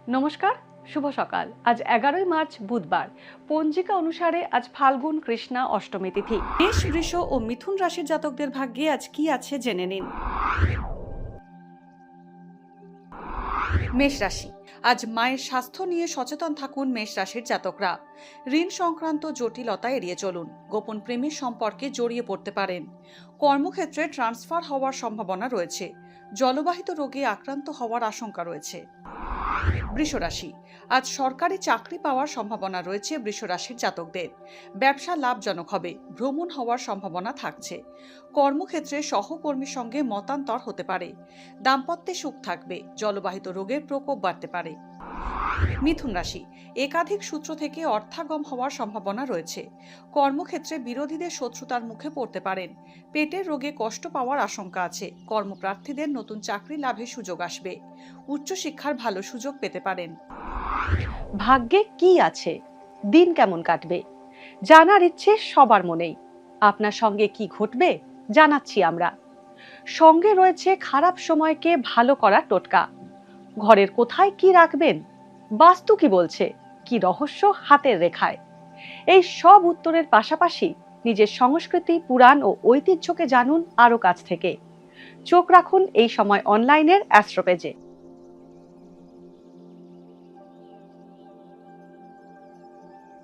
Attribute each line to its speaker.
Speaker 1: নমস্কার, শুভ সকাল। আজ 11ই মার্চ বুধবার। পঞ্জিকা অনুসারে আজ ফাল্গুন কৃষ্ণা অষ্টমী তিথি। মেষ, বৃষ ও মিথুন রাশির জাতকদের ভাগ্যে আজ কি আছে জেনে নিন। মেষ রাশি, আজ মায়ের স্বাস্থ্য নিয়ে সচেতন থাকুন মেষ রাশির জাতকরা। ঋণ সংক্রান্ত জটিলতা এড়িয়ে চলুন। গোপন প্রেমের সম্পর্কে জড়িয়ে পড়তে পারেন। কর্মক্ষেত্রে ট্রান্সফার হওয়ার সম্ভাবনা রয়েছে। জলবাহিত রোগে আক্রান্ত হওয়ার আশঙ্কা রয়েছে। বৃষ রাশি, আজ সরকারি চাকরি পাওয়ার সম্ভাবনা রয়েছে বৃষ রাশির জাতকদের। ব্যবসা লাভজনক হবে। ভ্রমণ হওয়ার সম্ভাবনা থাকছে। কর্মক্ষেত্রে সহকর্মীর সঙ্গে মতান্তর হতে পারে। দাম্পত্যে সুখ থাকবে। জলবাহিত রোগের প্রকোপ বাড়তে পারে। মিথুন রাশি, একাধিক সূত্র থেকে অর্থাগম হওয়ার সম্ভাবনা রয়েছে। কর্মক্ষেত্রে বিরোধীদের শত্রুতার মুখে পড়তে পারেন। পেটের রোগে কষ্ট পাওয়ার আশঙ্কা আছে। কর্মপ্রার্থীদের নতুন চাকরি লাভের সুযোগ আসবে। উচ্চশিক্ষার ভালো সুযোগ পেতে পারেন। ভাগ্যে কি আছে, দিন কেমন কাটবে, জানার ইচ্ছে সবার মনেই। আপনার সঙ্গে কি ঘটবে জানাচ্ছি আমরা। সঙ্গে রয়েছে খারাপ সময়কে ভালো করার টোটকা। ঘরের কোথায় কি রাখবেন, বাস্তু কি বলছে, কি রহস্য হাতের রেখায়। এই সব উত্তরের পাশাপাশি নিজের সংস্কৃতি, পুরাণ ও ঐতিহ্যকে জানুন আরো কাছ থেকে। চোখ রাখুন এই সময় অনলাইনের অ্যাস্ট্রো পেজে।